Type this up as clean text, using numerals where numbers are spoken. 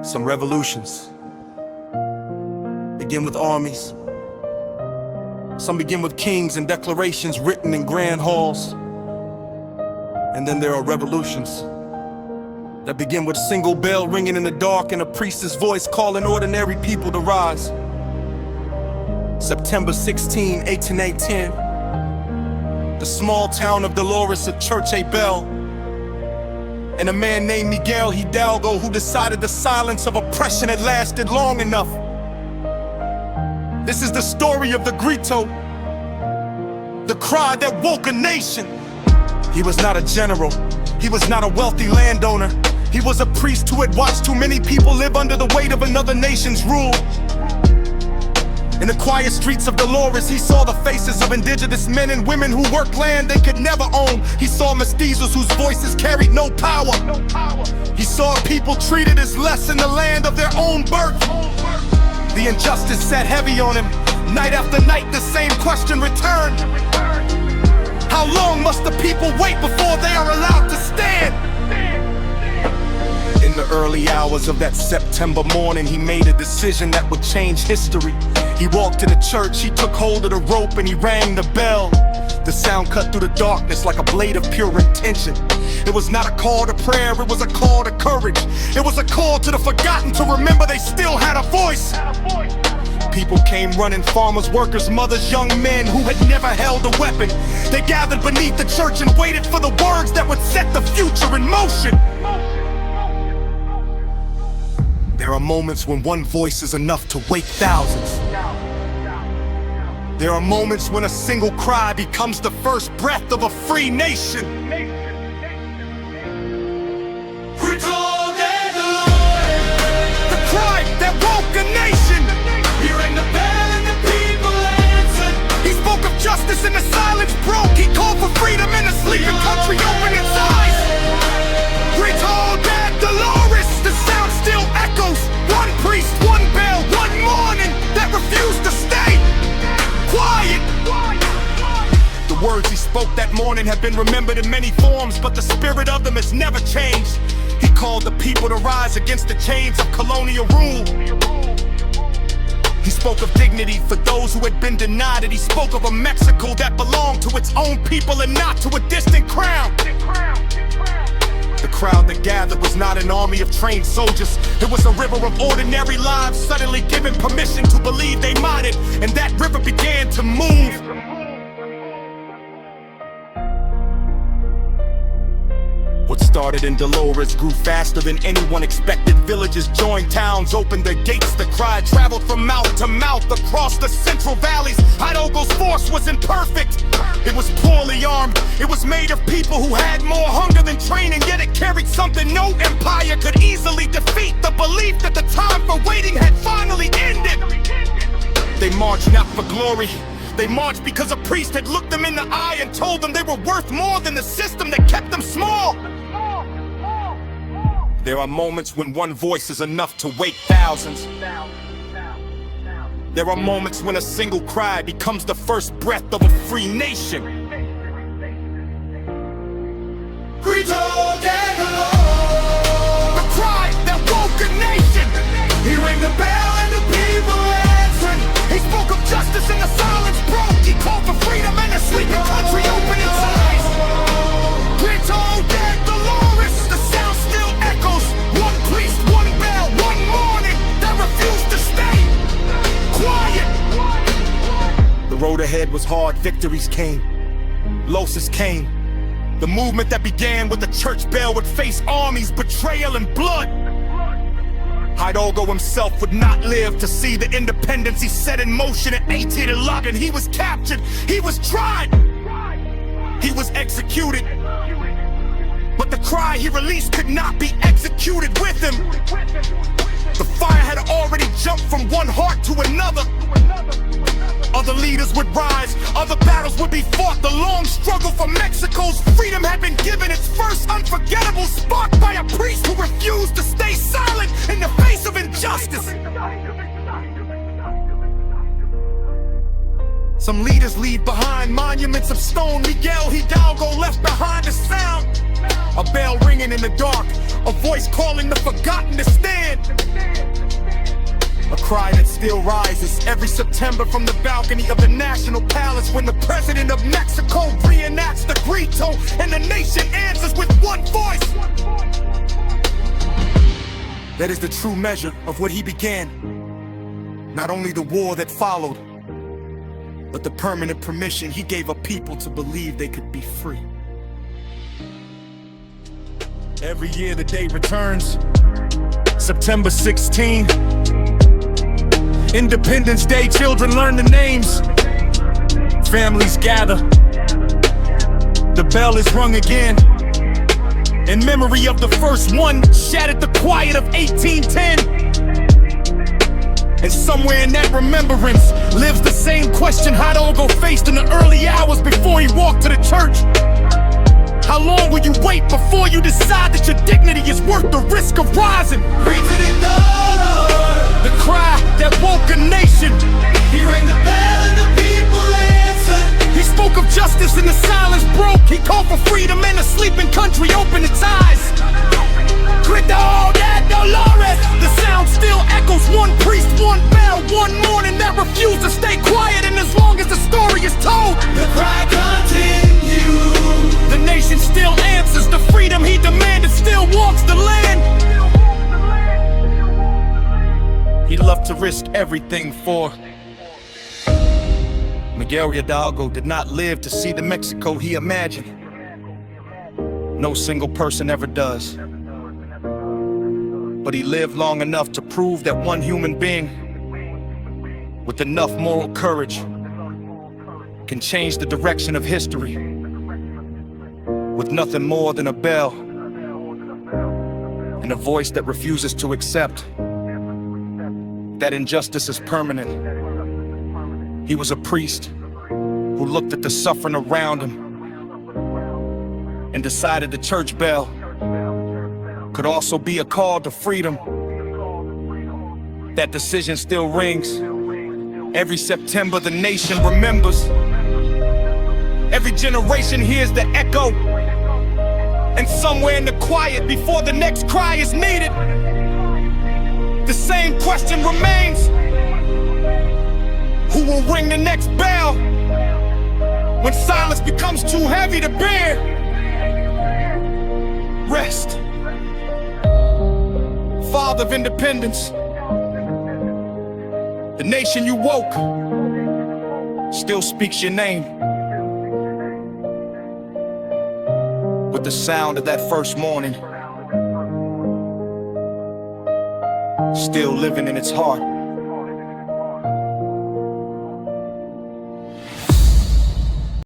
Some revolutions begin with armies. Some begin with kings and declarations written in grand halls. And then there are revolutions that begin with a single bell ringing in the dark and a priest's voice calling ordinary people to rise. September 16, 1810, the small town of Dolores, a church a bell, and a man named Miguel Hidalgo who decided the silence of oppression had lasted long enough. This is the story of the Grito, the cry that woke a nation. He was not a general, he was not a wealthy landowner. He was a priest who had watched too many people live under the weight of another nation's rule. In the quiet streets of Dolores, he saw the faces of indigenous men and women who worked land they could never own. He saw mestizos whose voices carried no power. He saw people treated as less in the land of their own birth. The injustice sat heavy on him. Night after night, the same question returned. How long must the people wait before they are allowed to stand? In the early hours of that September morning, he made a decision that would change history. He walked to the church, he took hold of the rope and he rang the bell. The sound cut through the darkness like a blade of pure intention. It was not a call to prayer, it was a call to courage. It was a call to the forgotten to remember they still had a voice. People came running, farmers, workers, mothers, young men who had never held a weapon. They gathered beneath the church and waited for the words that would set the future in motion. There are moments when one voice is enough to wake thousands. There are moments when a single cry becomes the first breath of a free nation. Grito de Dolores, the cry that woke a nation. He rang the bell and the people answered. He spoke of justice and the silence broke. He called for freedom and the sleeping country opened its eyes. Grito de Dolores, the sound still echoes. One priest, one bell, one morning that refused to stay quiet. The words he spoke that morning have been remembered in many forms, but the spirit of them has never changed. He called the people to rise against the chains of colonial rule. He spoke of dignity for those who had been denied it. He spoke of a Mexico that belonged to its own people and not to a distant crown. The crowd that gathered was not an army of trained soldiers. It was a river of ordinary lives suddenly given permission to believe they minded, and that river began to move. What started in Dolores grew faster than anyone expected. Villages joined towns, opened their gates. The cry traveled from mouth to mouth across the central valleys. Hidalgo's force was imperfect. It was poorly armed. It was made of people who had more hunger than training, yet it carried something no empire could easily defeat: the belief that the time for waiting had finally ended. They marched not for glory. They marched because a priest had looked them in the eye and told them they were worth more than the system that kept them small. There are moments when one voice is enough to wake thousands. There are moments when a single cry becomes the first breath of a free nation. Grito de Dolores, the cry that woke a nation. He rang the bell and the people answered. He spoke of justice and the silence broke. He called for freedom and the sleeping country opened its eyes. Grito de Dolores, the sound still echoes. One priest, one bell, one morning that refused to stay quiet. The road ahead was hard, victories came, losses came. The movement that began with the church bell would face armies, betrayal and blood. Hidalgo himself would not live to see the independence he set in motion at 1811. He was captured, he was tried, he was executed. But the cry he released could not be executed with him. The fire had already jumped from one heart to another. Other leaders would rise, other battles would be fought. The long struggle for Mexico's freedom had been given its first unforgettable spark by a priest who refused to stay silent in the face of injustice. Some leaders leave behind monuments of stone. Miguel Hidalgo left behind a sound, a bell ringing in the dark, a voice calling the forgotten to stand. A cry that still rises every September from the balcony of the National Palace, when the president of Mexico reenacts the Grito and the nation answers with one voice. That is the true measure of what he began. Not only the war that followed, but the permanent permission he gave a people to believe they could be free. Every year the day returns, September 16. Independence Day, children learn the names. Families gather. The bell is rung again. In memory of the first one, shattered the quiet of 1810. And somewhere in that remembrance lives the same question Hidalgo faced in the early hours before he walked to the church. How long will you wait before you decide that your dignity is worth the risk of rising? Grito de Dolores, the cry that woke a nation. he rang the bell and the people answered. He spoke of justice and the silence broke. He called for freedom and the sleeping country opened its eyes. Grito de Dolores, the sound still echoes. One priest, one bell, one morning that refused to stay quiet. And as long as the story is told, the cry continues. the nation still answers. The freedom he demanded still walks the land. He loved to risk everything for. Miguel Hidalgo did not live to see the Mexico he imagined. No single person ever does. But he lived long enough to prove that one human being with enough moral courage can change the direction of history with nothing more than a bell and a voice that refuses to accept that injustice is permanent. He was a priest who looked at the suffering around him and decided the church bell could also be a call to freedom. That decision still rings. Every September the nation remembers. Every generation hears the echo. And somewhere in the quiet before the next cry is needed, the same question remains. Who will ring the next bell when silence becomes too heavy to bear? Rest, Father of independence. The nation you woke still speaks your name with the sound of that first morning still living in its heart.